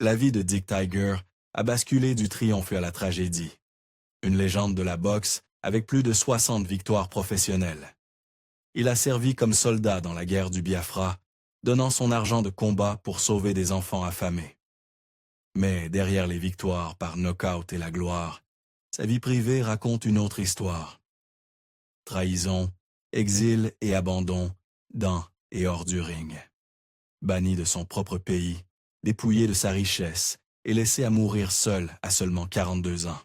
La vie de Dick Tiger a basculé du triomphe à la tragédie. Une légende de la boxe avec plus de 60 victoires professionnelles. Il a servi comme soldat dans la guerre du Biafra, donnant son argent de combat pour sauver des enfants affamés. Mais derrière les victoires par knockout et la gloire, sa vie privée raconte une autre histoire. Trahison, exil et abandon, dans et hors du ring. Banni de son propre pays, dépouillé de sa richesse et laissé à mourir seul à seulement 42 ans.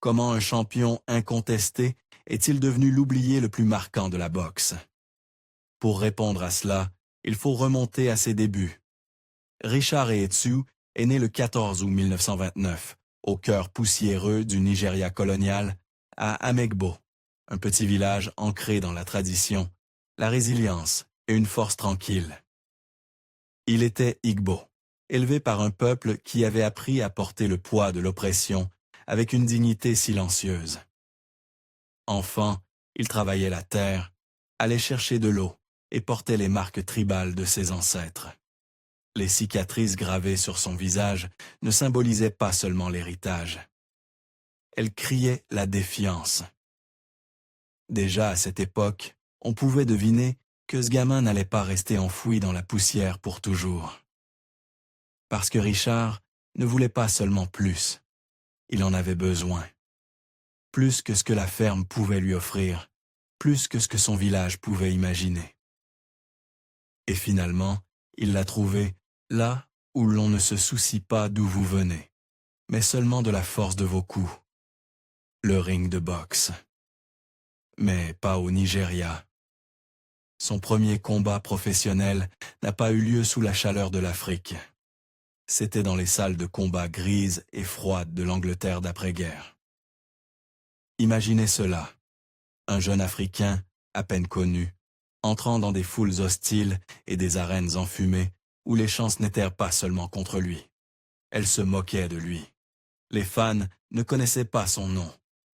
Comment un champion incontesté est-il devenu l'oublié le plus marquant de la boxe? Pour répondre à cela, il faut remonter à ses débuts. Richard Eetsu est né le 14 août 1929, au cœur poussiéreux du Nigeria colonial, à Amegbo, un petit village ancré dans la tradition, la résilience et une force tranquille. Il était Igbo, élevé par un peuple qui avait appris à porter le poids de l'oppression avec une dignité silencieuse. Enfant, il travaillait la terre, allait chercher de l'eau et portait les marques tribales de ses ancêtres. Les cicatrices gravées sur son visage ne symbolisaient pas seulement l'héritage. Elles criaient la défiance. Déjà à cette époque, on pouvait deviner que ce gamin n'allait pas rester enfoui dans la poussière pour toujours. Parce que Richard ne voulait pas seulement plus, il en avait besoin. Plus que ce que la ferme pouvait lui offrir, plus que ce que son village pouvait imaginer. Et finalement, il l'a trouvé là où l'on ne se soucie pas d'où vous venez, mais seulement de la force de vos coups. Le ring de boxe. Mais pas au Nigeria. Son premier combat professionnel n'a pas eu lieu sous la chaleur de l'Afrique. C'était dans les salles de combat grises et froides de l'Angleterre d'après-guerre. Imaginez cela, un jeune Africain, à peine connu, entrant dans des foules hostiles et des arènes enfumées où les chances n'étaient pas seulement contre lui. Elles se moquaient de lui. Les fans ne connaissaient pas son nom.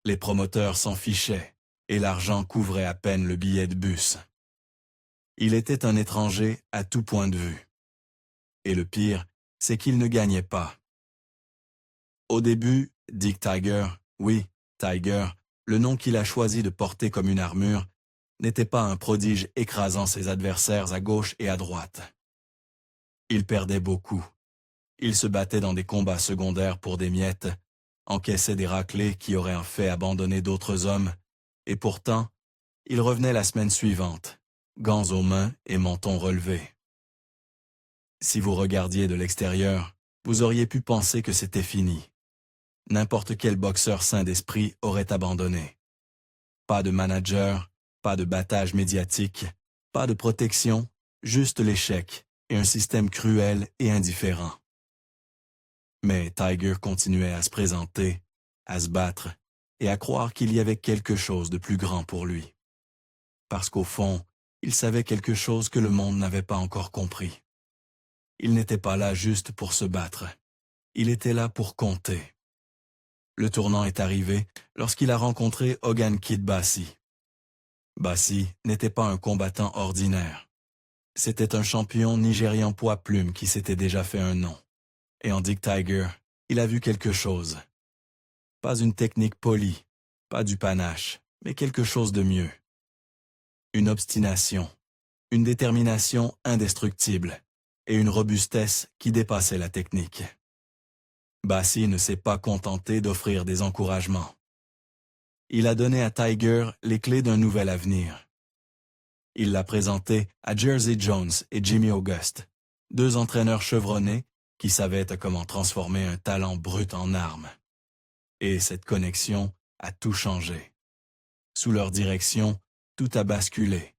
Les promoteurs s'en fichaient et l'argent couvrait à peine le billet de bus. Il était un étranger à tout point de vue. Et le pire, c'est qu'il ne gagnait pas. Au début, Dick Tiger, oui, Tiger, le nom qu'il a choisi de porter comme une armure, n'était pas un prodige écrasant ses adversaires à gauche et à droite. Il perdait beaucoup. Il se battait dans des combats secondaires pour des miettes, encaissait des raclées qui auraient en fait abandonné d'autres hommes, et pourtant, il revenait la semaine suivante, gants aux mains et menton relevé. Si vous regardiez de l'extérieur, vous auriez pu penser que c'était fini. N'importe quel boxeur sain d'esprit aurait abandonné. Pas de manager, pas de battage médiatique, pas de protection, juste l'échec et un système cruel et indifférent. Mais Tiger continuait à se présenter, à se battre et à croire qu'il y avait quelque chose de plus grand pour lui. Parce qu'au fond, il savait quelque chose que le monde n'avait pas encore compris. Il n'était pas là juste pour se battre. Il était là pour compter. Le tournant est arrivé lorsqu'il a rencontré Hogan Kid Bassi. Bassi n'était pas un combattant ordinaire. C'était un champion nigérian poids-plume qui s'était déjà fait un nom. Et en Dick Tiger, il a vu quelque chose. Pas une technique polie, pas du panache, mais quelque chose de mieux. Une obstination, une détermination indestructible et une robustesse qui dépassait la technique. Bassi ne s'est pas contenté d'offrir des encouragements. Il a donné à Tiger les clés d'un nouvel avenir. Il l'a présenté à Jersey Jones et Jimmy Auguste, deux entraîneurs chevronnés qui savaient comment transformer un talent brut en arme. Et cette connexion a tout changé. Sous leur direction, tout a basculé.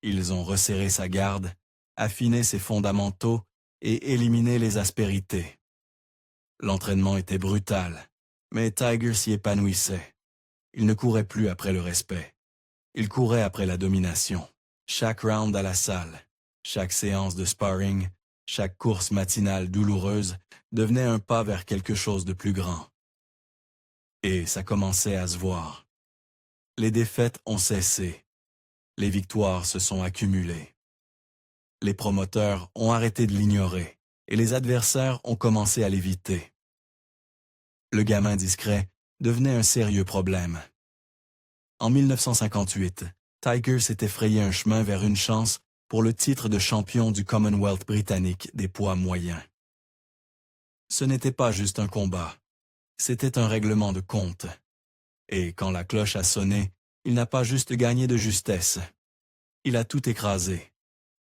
Ils ont resserré sa garde, affiné ses fondamentaux et éliminé les aspérités. L'entraînement était brutal, mais Tiger s'y épanouissait. Il ne courait plus après le respect. Il courait après la domination. Chaque round à la salle, chaque séance de sparring, chaque course matinale douloureuse devenait un pas vers quelque chose de plus grand. Et ça commençait à se voir. Les défaites ont cessé. Les victoires se sont accumulées. Les promoteurs ont arrêté de l'ignorer et les adversaires ont commencé à l'éviter. Le gamin discret devenait un sérieux problème. En 1958, Tiger s'était frayé un chemin vers une chance pour le titre de champion du Commonwealth britannique des poids moyens. Ce n'était pas juste un combat, c'était un règlement de compte. Et quand la cloche a sonné, il n'a pas juste gagné de justesse. Il a tout écrasé.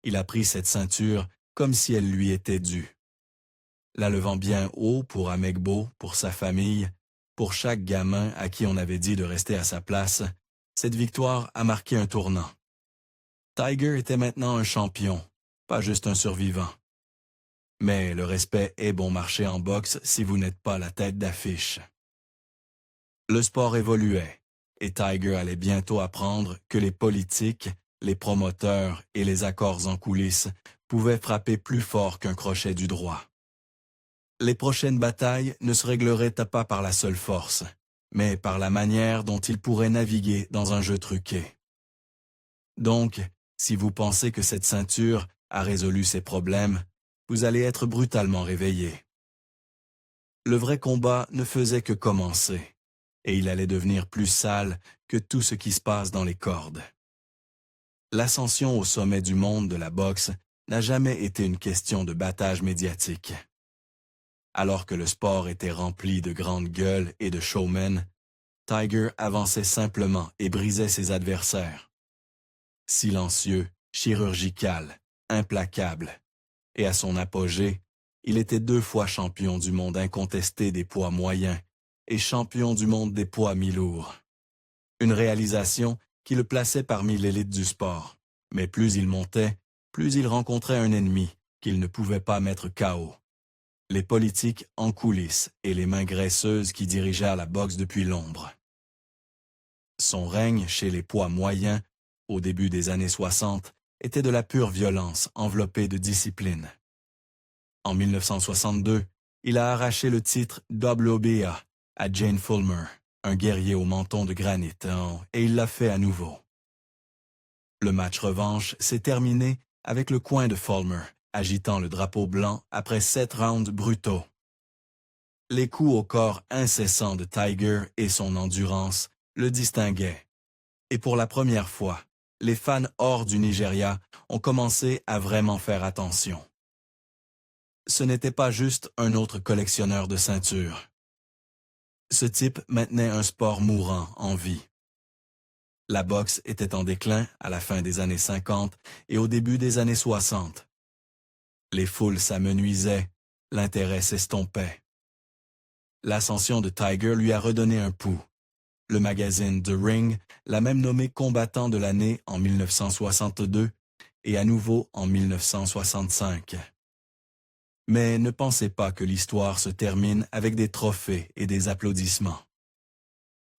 Il a pris cette ceinture comme si elle lui était due. La levant bien haut pour Amegbo, pour sa famille, pour chaque gamin à qui on avait dit de rester à sa place, cette victoire a marqué un tournant. Tiger était maintenant un champion, pas juste un survivant. Mais le respect est bon marché en boxe si vous n'êtes pas la tête d'affiche. Le sport évoluait, et Tiger allait bientôt apprendre que les politiques, les promoteurs et les accords en coulisses pouvaient frapper plus fort qu'un crochet du droit. Les prochaines batailles ne se régleraient pas par la seule force, mais par la manière dont il pourrait naviguer dans un jeu truqué. Donc, si vous pensez que cette ceinture a résolu ses problèmes, vous allez être brutalement réveillé. Le vrai combat ne faisait que commencer, et il allait devenir plus sale que tout ce qui se passe dans les cordes. L'ascension au sommet du monde de la boxe n'a jamais été une question de battage médiatique. Alors que le sport était rempli de grandes gueules et de showmen, Tiger avançait simplement et brisait ses adversaires. Silencieux, chirurgical, implacable. Et à son apogée, il était 2 fois champion du monde incontesté des poids moyens et champion du monde des poids mi-lourds. Une réalisation qui le plaçait parmi l'élite du sport. Mais plus il montait, plus il rencontrait un ennemi qu'il ne pouvait pas mettre KO. Les politiques en coulisses et les mains graisseuses qui dirigèrent la boxe depuis l'ombre. Son règne chez les poids moyens, au début des années 60, était de la pure violence enveloppée de discipline. En 1962, il a arraché le titre WBA à Jane Fulmer, un guerrier au menton de granit, et il l'a fait à nouveau. Le match revanche s'est terminé avec le coin de Fulmer, agitant le drapeau blanc après 7 rounds brutaux. Les coups au corps incessants de Tiger et son endurance le distinguaient. Et pour la première fois, les fans hors du Nigeria ont commencé à vraiment faire attention. Ce n'était pas juste un autre collectionneur de ceintures. Ce type maintenait un sport mourant en vie. La boxe était en déclin à la fin des années 50 et au début des années 60. Les foules s'amenuisaient, l'intérêt s'estompait. L'ascension de Tiger lui a redonné un pouls. Le magazine The Ring l'a même nommé combattant de l'année en 1962 et à nouveau en 1965. Mais ne pensez pas que l'histoire se termine avec des trophées et des applaudissements.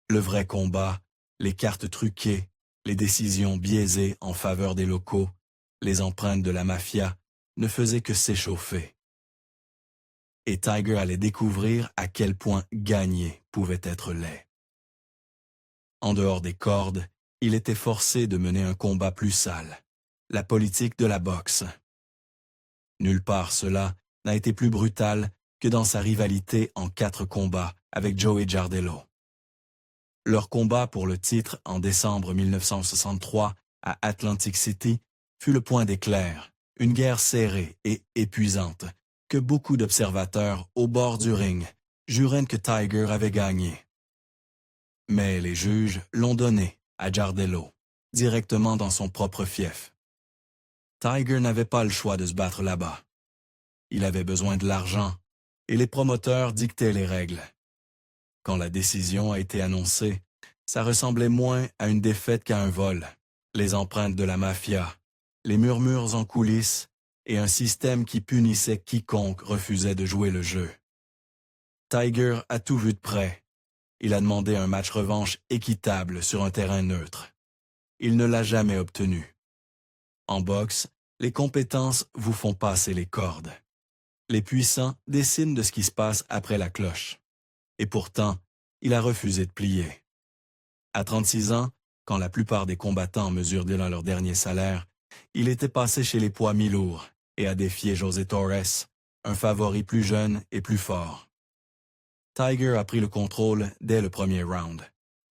Le vrai combat, les cartes truquées, les décisions biaisées en faveur des locaux, les empreintes de la mafia, ne faisaient que s'échauffer. Et Tiger allait découvrir à quel point gagner pouvait être laid. En dehors des cordes, il était forcé de mener un combat plus sale, la politique de la boxe. Nulle part cela n'a été plus brutal que dans sa rivalité en 4 combats avec Joey Jardello. Leur combat pour le titre en décembre 1963 à Atlantic City fut le point d'éclair, une guerre serrée et épuisante que beaucoup d'observateurs au bord du ring juraient que Tiger avait gagné. Mais les juges l'ont donné à Jardello, directement dans son propre fief. Tiger n'avait pas le choix de se battre là-bas. Il avait besoin de l'argent, et les promoteurs dictaient les règles. Quand la décision a été annoncée, ça ressemblait moins à une défaite qu'à un vol. Les empreintes de la mafia, les murmures en coulisses et un système qui punissait quiconque refusait de jouer le jeu. Tiger a tout vu de près. Il a demandé un match revanche équitable sur un terrain neutre. Il ne l'a jamais obtenu. En boxe, les compétences vous font passer les cordes. Les puissants décident de ce qui se passe après la cloche. Et pourtant, il a refusé de plier. À 36 ans, quand la plupart des combattants mesurent déjà leur dernier salaire, il était passé chez les poids mi-lourds et a défié José Torres, un favori plus jeune et plus fort. Tiger a pris le contrôle dès le premier round,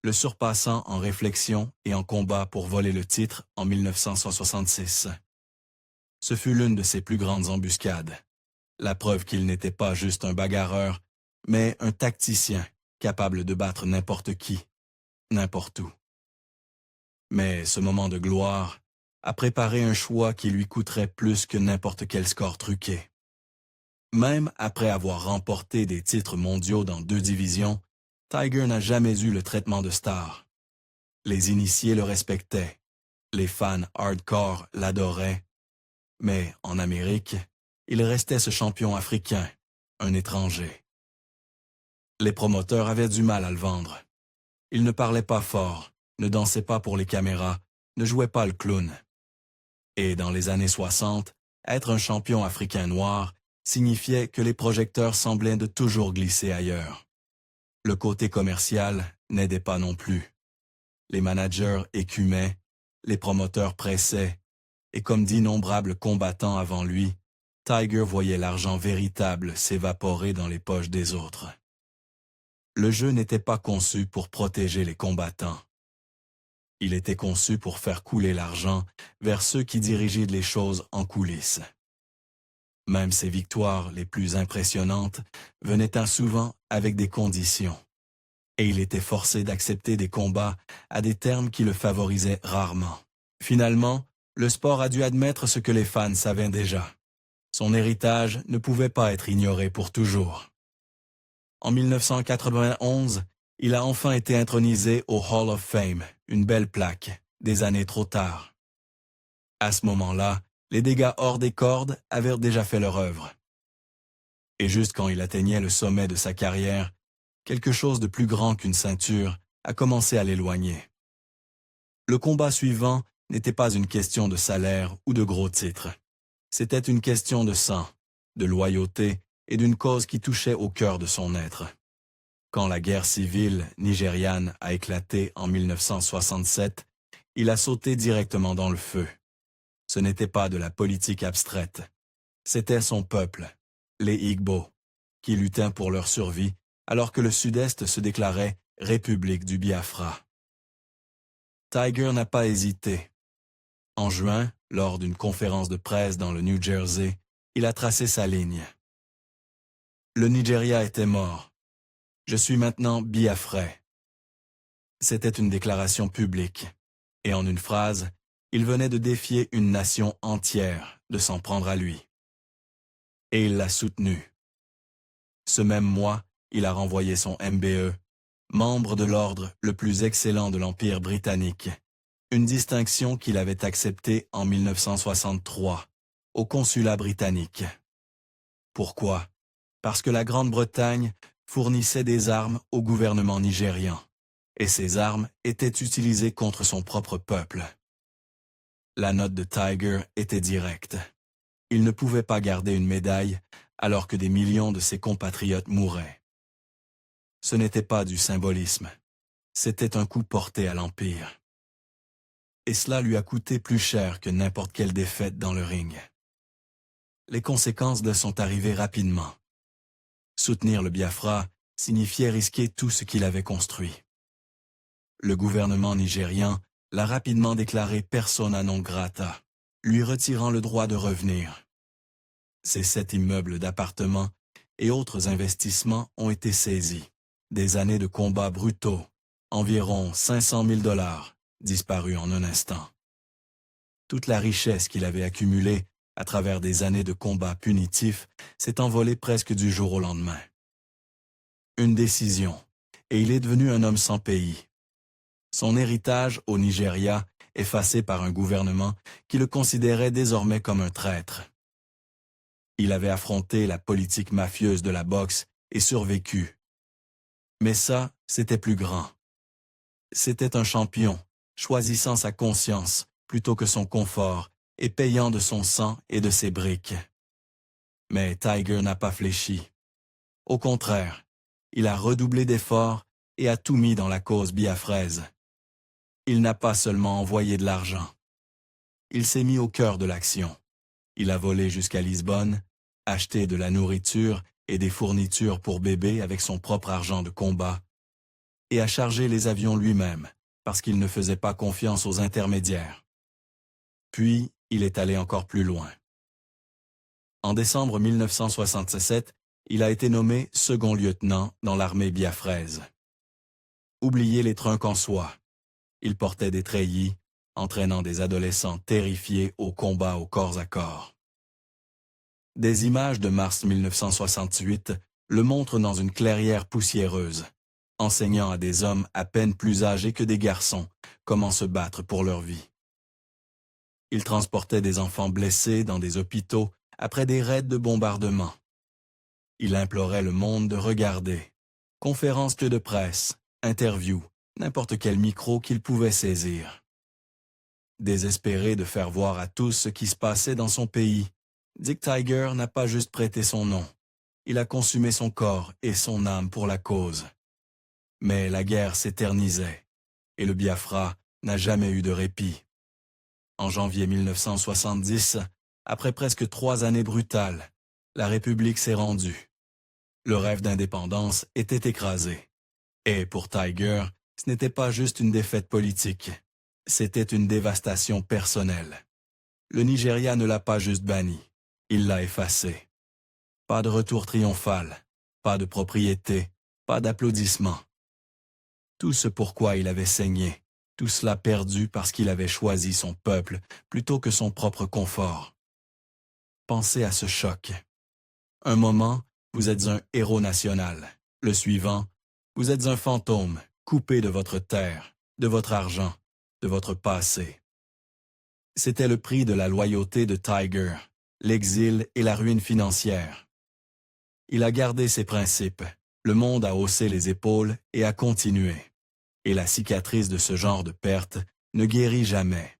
le surpassant en réflexion et en combat pour voler le titre en 1966. Ce fut l'une de ses plus grandes embuscades, la preuve qu'il n'était pas juste un bagarreur, mais un tacticien capable de battre n'importe qui, n'importe où. Mais ce moment de gloire a préparé un choix qui lui coûterait plus que n'importe quel score truqué. Même après avoir remporté des titres mondiaux dans 2 divisions, Tiger n'a jamais eu le traitement de star. Les initiés le respectaient, les fans hardcore l'adoraient, mais en Amérique, il restait ce champion africain, un étranger. Les promoteurs avaient du mal à le vendre. Il ne parlait pas fort, ne dansait pas pour les caméras, ne jouait pas le clown. Et dans les années 60, être un champion africain noir signifiait que les projecteurs semblaient de toujours glisser ailleurs. Le côté commercial n'aidait pas non plus. Les managers écumaient, les promoteurs pressaient, et comme d'innombrables combattants avant lui, Tiger voyait l'argent véritable s'évaporer dans les poches des autres. Le jeu n'était pas conçu pour protéger les combattants. Il était conçu pour faire couler l'argent vers ceux qui dirigeaient les choses en coulisses. Même ses victoires les plus impressionnantes venaient souvent avec des conditions, et il était forcé d'accepter des combats à des termes qui le favorisaient rarement. Finalement, le sport a dû admettre ce que les fans savaient déjà. Son héritage ne pouvait pas être ignoré pour toujours. En 1991, il a enfin été intronisé au Hall of Fame, une belle plaque, des années trop tard. À ce moment-là, les dégâts hors des cordes avaient déjà fait leur œuvre. Et juste quand il atteignait le sommet de sa carrière, quelque chose de plus grand qu'une ceinture a commencé à l'éloigner. Le combat suivant n'était pas une question de salaire ou de gros titres. C'était une question de sang, de loyauté et d'une cause qui touchait au cœur de son être. Quand la guerre civile nigériane a éclaté en 1967, il a sauté directement dans le feu. Ce n'était pas de la politique abstraite. C'était son peuple, les Igbo, qui luttaient pour leur survie alors que le Sud-Est se déclarait République du Biafra. Tiger n'a pas hésité. En juin, lors d'une conférence de presse dans le New Jersey, il a tracé sa ligne. Le Nigeria était mort. Je suis maintenant biafrais. C'était une déclaration publique, et en une phrase, il venait de défier une nation entière de s'en prendre à lui. Et il l'a soutenu. Ce même mois, il a renvoyé son MBE, membre de l'ordre le plus excellent de l'Empire britannique, une distinction qu'il avait acceptée en 1963, au consulat britannique. Pourquoi? Parce que la Grande-Bretagne fournissait des armes au gouvernement nigérian, et ces armes étaient utilisées contre son propre peuple. La note de Tiger était directe. Il ne pouvait pas garder une médaille alors que des millions de ses compatriotes mouraient. Ce n'était pas du symbolisme, c'était un coup porté à l'Empire. Et cela lui a coûté plus cher que n'importe quelle défaite dans le ring. Les conséquences de sont arrivées rapidement. Soutenir le Biafra signifiait risquer tout ce qu'il avait construit. Le gouvernement nigérian l'a rapidement déclaré persona non grata, lui retirant le droit de revenir. Ses 7 immeubles d'appartements et autres investissements ont été saisis. Des années de combats brutaux, environ 500 000 $, disparus en un instant. Toute la richesse qu'il avait accumulée à travers des années de combats punitifs s'est envolée presque du jour au lendemain. Une décision, et il est devenu un homme sans pays. Son héritage au Nigeria, effacé par un gouvernement qui le considérait désormais comme un traître. Il avait affronté la politique mafieuse de la boxe et survécu. Mais ça, c'était plus grand. C'était un champion, choisissant sa conscience plutôt que son confort et payant de son sang et de ses briques. Mais Tiger n'a pas fléchi. Au contraire, il a redoublé d'efforts et a tout mis dans la cause biafraise. Il n'a pas seulement envoyé de l'argent. Il s'est mis au cœur de l'action. Il a volé jusqu'à Lisbonne, acheter de la nourriture et des fournitures pour bébé avec son propre argent de combat, et à charger les avions lui-même, parce qu'il ne faisait pas confiance aux intermédiaires. Puis, il est allé encore plus loin. En décembre 1967, il a été nommé second lieutenant dans l'armée biafraise. Oubliez les trunks en soie. Il portait des treillis, entraînant des adolescents terrifiés au combat au corps à corps. Des images de mars 1968 le montrent dans une clairière poussiéreuse, enseignant à des hommes à peine plus âgés que des garçons comment se battre pour leur vie. Il transportait des enfants blessés dans des hôpitaux après des raids de bombardement. Il implorait le monde de regarder. Conférences de presse, interviews, n'importe quel micro qu'il pouvait saisir. Désespéré de faire voir à tous ce qui se passait dans son pays, Dick Tiger n'a pas juste prêté son nom. Il a consumé son corps et son âme pour la cause. Mais la guerre s'éternisait, et le Biafra n'a jamais eu de répit. En janvier 1970, après presque 3 années brutales, la République s'est rendue. Le rêve d'indépendance était écrasé. Et pour Tiger, ce n'était pas juste une défaite politique, c'était une dévastation personnelle. Le Nigeria ne l'a pas juste banni, il l'a effacé. Pas de retour triomphal, pas de propriété, pas d'applaudissements. Tout ce pourquoi il avait saigné, tout cela perdu parce qu'il avait choisi son peuple plutôt que son propre confort. Pensez à ce choc. Un moment, vous êtes un héros national. Le suivant, vous êtes un fantôme, coupé de votre terre, de votre argent, de votre passé. C'était le prix de la loyauté de Tiger, l'exil et la ruine financière. Il a gardé ses principes, le monde a haussé les épaules et a continué. Et la cicatrice de ce genre de perte ne guérit jamais.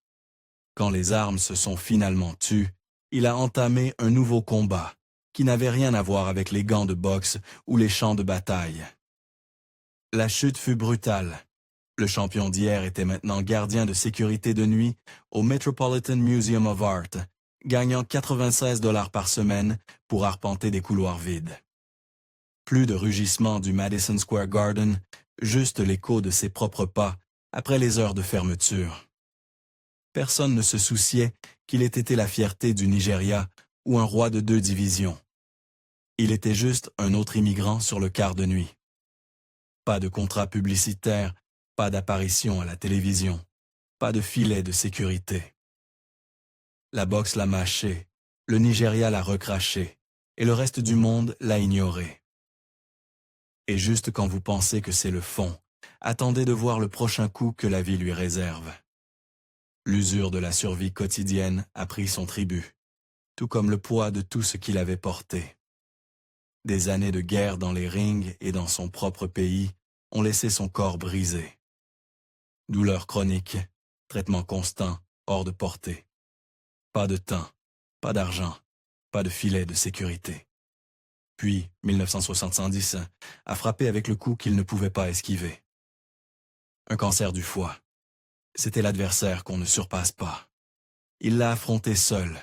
Quand les armes se sont finalement tues, il a entamé un nouveau combat, qui n'avait rien à voir avec les gants de boxe ou les champs de bataille. La chute fut brutale. Le champion d'hier était maintenant gardien de sécurité de nuit au Metropolitan Museum of Art, gagnant 96 $ par semaine pour arpenter des couloirs vides. Plus de rugissements du Madison Square Garden, juste l'écho de ses propres pas après les heures de fermeture. Personne ne se souciait qu'il ait été la fierté du Nigeria ou un roi de 2 divisions. Il était juste un autre immigrant sur le quart de nuit. Pas de contrat publicitaire, pas d'apparition à la télévision, pas de filet de sécurité. La boxe l'a mâché, le Nigeria l'a recraché, et le reste du monde l'a ignoré. Et juste quand vous pensez que c'est le fond, attendez de voir le prochain coup que la vie lui réserve. L'usure de la survie quotidienne a pris son tribut, tout comme le poids de tout ce qu'il avait porté. Des années de guerre dans les rings et dans son propre pays ont laissé son corps brisé. Douleur chronique, traitement constant, hors de portée. Pas de temps, pas d'argent, pas de filet de sécurité. Puis, 1970 a frappé avec le coup qu'il ne pouvait pas esquiver. Un cancer du foie. C'était l'adversaire qu'on ne surpasse pas. Il l'a affronté seul.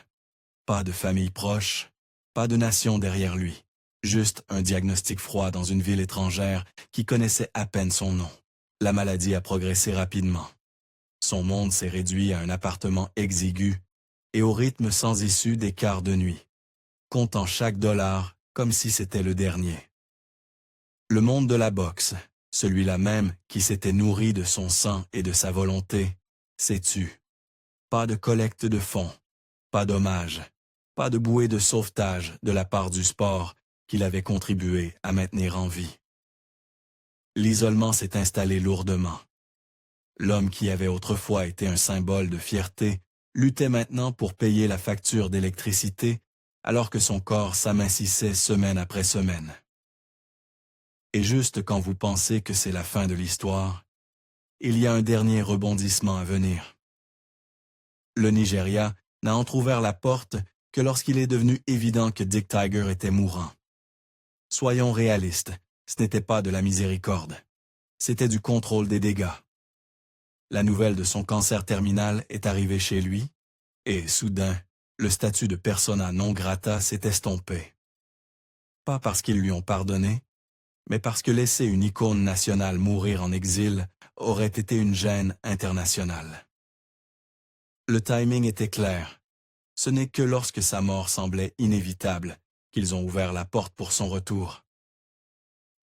Pas de famille proche, pas de nation derrière lui. Juste un diagnostic froid dans une ville étrangère qui connaissait à peine son nom. La maladie a progressé rapidement. Son monde s'est réduit à un appartement exigu et au rythme sans issue des quarts de nuit, comptant chaque dollar comme si c'était le dernier. Le monde de la boxe, celui-là même qui s'était nourri de son sang et de sa volonté, s'est tu. Pas de collecte de fonds, pas d'hommage, pas de bouée de sauvetage de la part du sport qu'il avait contribué à maintenir en vie. L'isolement s'est installé lourdement. L'homme qui avait autrefois été un symbole de fierté luttait maintenant pour payer la facture d'électricité alors que son corps s'amincissait semaine après semaine. Et juste quand vous pensez que c'est la fin de l'histoire, il y a un dernier rebondissement à venir. Le Nigeria n'a entrouvert la porte que lorsqu'il est devenu évident que Dick Tiger était mourant. Soyons réalistes, ce n'était pas de la miséricorde, c'était du contrôle des dégâts. La nouvelle de son cancer terminal est arrivée chez lui, et soudain, le statut de persona non grata s'est estompé. Pas parce qu'ils lui ont pardonné, mais parce que laisser une icône nationale mourir en exil aurait été une gêne internationale. Le timing était clair. Ce n'est que lorsque sa mort semblait inévitable qu'ils ont ouvert la porte pour son retour.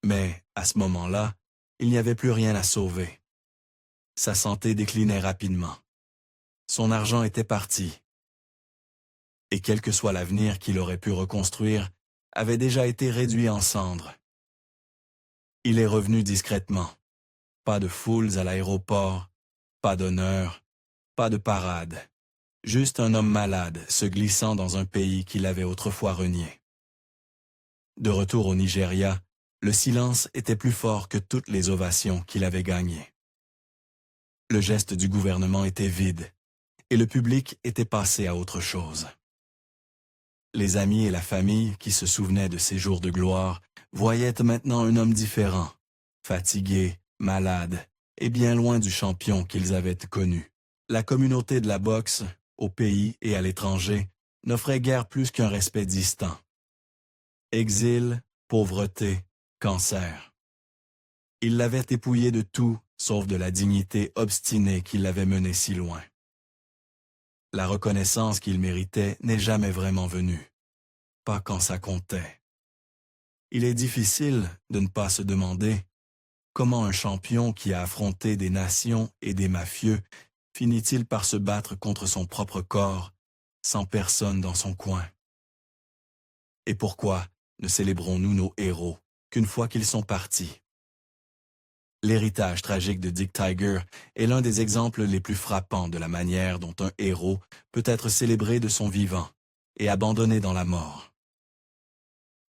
Mais, à ce moment-là, il n'y avait plus rien à sauver. Sa santé déclinait rapidement. Son argent était parti. Et quel que soit l'avenir qu'il aurait pu reconstruire, avait déjà été réduit en cendres. Il est revenu discrètement. Pas de foules à l'aéroport, pas d'honneur, pas de parade. Juste un homme malade se glissant dans un pays qu'il avait autrefois renié. De retour au Nigeria, le silence était plus fort que toutes les ovations qu'il avait gagnées. Le geste du gouvernement était vide, et le public était passé à autre chose. Les amis et la famille qui se souvenaient de ces jours de gloire voyaient maintenant un homme différent, fatigué, malade, et bien loin du champion qu'ils avaient connu. La communauté de la boxe, au pays et à l'étranger, n'offrait guère plus qu'un respect distant. Exil, pauvreté, cancer. Il l'avait épouillé de tout, sauf de la dignité obstinée qui l'avait mené si loin. La reconnaissance qu'il méritait n'est jamais vraiment venue. Pas quand ça comptait. Il est difficile de ne pas se demander comment un champion qui a affronté des nations et des mafieux finit-il par se battre contre son propre corps, sans personne dans son coin. Et pourquoi ne célébrons-nous nos héros qu'une fois qu'ils sont partis? L'héritage tragique de Dick Tiger est l'un des exemples les plus frappants de la manière dont un héros peut être célébré de son vivant et abandonné dans la mort.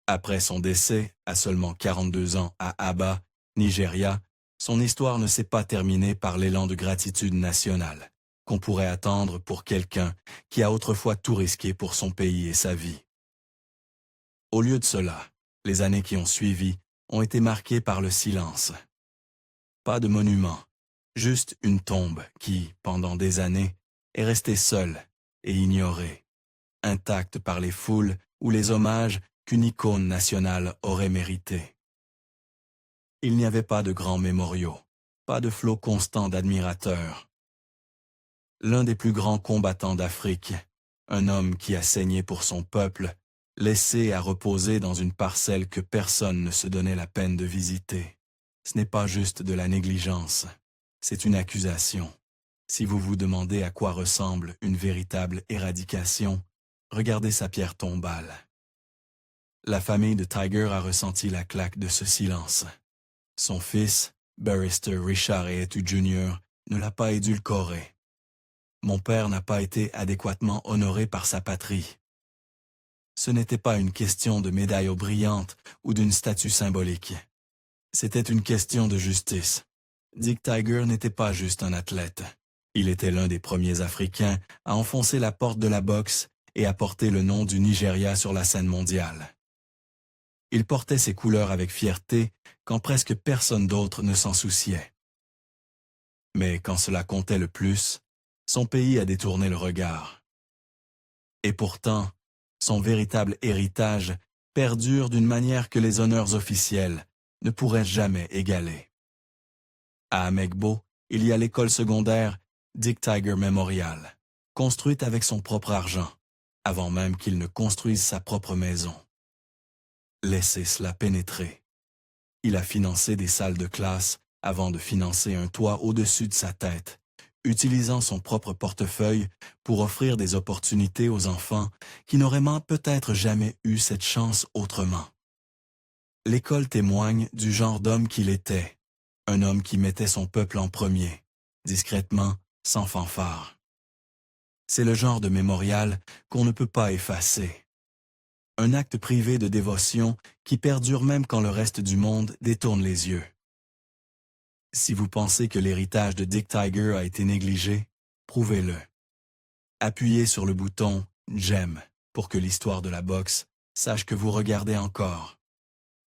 Après son décès, à seulement 42 ans à Aba, Nigeria, son histoire ne s'est pas terminée par l'élan de gratitude nationale qu'on pourrait attendre pour quelqu'un qui a autrefois tout risqué pour son pays et sa vie. Au lieu de cela, les années qui ont suivi ont été marquées par le silence. Pas de monument, juste une tombe qui, pendant des années, est restée seule et ignorée, intacte par les foules ou les hommages qu'une icône nationale aurait mérité. Il n'y avait pas de grands mémoriaux, pas de flot constant d'admirateurs. L'un des plus grands combattants d'Afrique, un homme qui a saigné pour son peuple, laissé à reposer dans une parcelle que personne ne se donnait la peine de visiter. Ce n'est pas juste de la négligence, c'est une accusation. Si vous vous demandez à quoi ressemble une véritable éradication, regardez sa pierre tombale. La famille de Tiger a ressenti la claque de ce silence. Son fils, Barrister Richard Etu Jr., ne l'a pas édulcoré. Mon père n'a pas été adéquatement honoré par sa patrie. Ce n'était pas une question de médaille brillante ou d'une statue symbolique. C'était une question de justice. Dick Tiger n'était pas juste un athlète. Il était l'un des premiers Africains à enfoncer la porte de la boxe et à porter le nom du Nigeria sur la scène mondiale. Il portait ses couleurs avec fierté quand presque personne d'autre ne s'en souciait. Mais quand cela comptait le plus, son pays a détourné le regard. Et pourtant, son véritable héritage perdure d'une manière que les honneurs officiels ne pourraient jamais égaler. À Amegbo, il y a l'école secondaire Dick Tiger Memorial, construite avec son propre argent, avant même qu'il ne construise sa propre maison. Laissez cela pénétrer. Il a financé des salles de classe avant de financer un toit au-dessus de sa tête, utilisant son propre portefeuille pour offrir des opportunités aux enfants qui n'auraient peut-être jamais eu cette chance autrement. L'école témoigne du genre d'homme qu'il était, un homme qui mettait son peuple en premier, discrètement, sans fanfare. C'est le genre de mémorial qu'on ne peut pas effacer. Un acte privé de dévotion qui perdure même quand le reste du monde détourne les yeux. Si vous pensez que l'héritage de Dick Tiger a été négligé, prouvez-le. Appuyez sur le bouton « J'aime » pour que l'histoire de la boxe sache que vous regardez encore.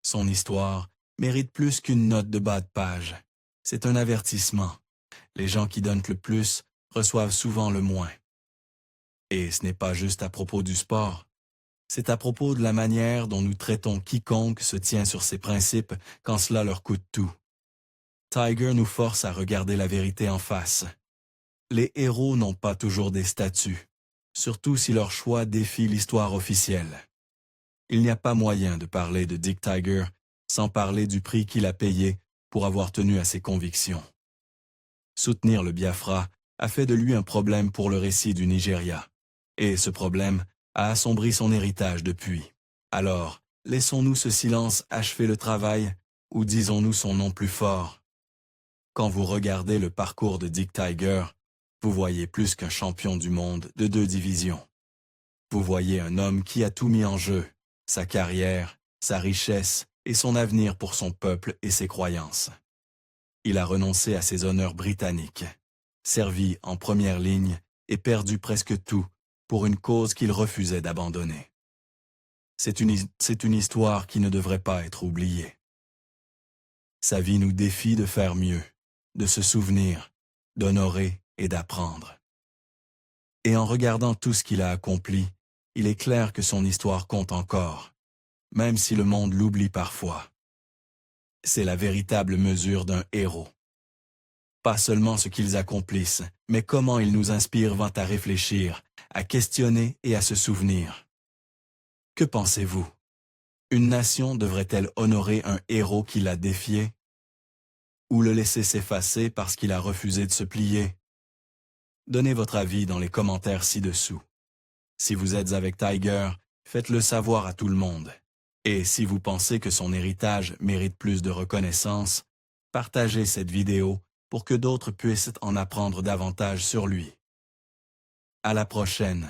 Son histoire mérite plus qu'une note de bas de page. C'est un avertissement. Les gens qui donnent le plus reçoivent souvent le moins. Et ce n'est pas juste à propos du sport. C'est à propos de la manière dont nous traitons quiconque se tient sur ses principes quand cela leur coûte tout. Tiger nous force à regarder la vérité en face. Les héros n'ont pas toujours des statuts, surtout si leur choix défie l'histoire officielle. Il n'y a pas moyen de parler de Dick Tiger sans parler du prix qu'il a payé pour avoir tenu à ses convictions. Soutenir le Biafra a fait de lui un problème pour le récit du Nigeria, et ce problème a assombri son héritage depuis. Alors, laissons-nous ce silence achever le travail, ou disons-nous son nom plus fort. Quand vous regardez le parcours de Dick Tiger, vous voyez plus qu'un champion du monde de 2 divisions. Vous voyez un homme qui a tout mis en jeu, sa carrière, sa richesse et son avenir pour son peuple et ses croyances. Il a renoncé à ses honneurs britanniques, servi en première ligne et perdu presque tout pour une cause qu'il refusait d'abandonner. C'est une histoire qui ne devrait pas être oubliée. Sa vie nous défie de faire mieux, de se souvenir, d'honorer et d'apprendre. Et en regardant tout ce qu'il a accompli, il est clair que son histoire compte encore, même si le monde l'oublie parfois. C'est la véritable mesure d'un héros. Pas seulement ce qu'ils accomplissent, mais comment ils nous inspirent à réfléchir, à questionner et à se souvenir. Que pensez-vous? Une nation devrait-elle honorer un héros qui l'a défié? Ou le laisser s'effacer parce qu'il a refusé de se plier? Donnez votre avis dans les commentaires ci-dessous. Si vous êtes avec Tiger, faites-le savoir à tout le monde. Et si vous pensez que son héritage mérite plus de reconnaissance, partagez cette vidéo pour que d'autres puissent en apprendre davantage sur lui. À la prochaine.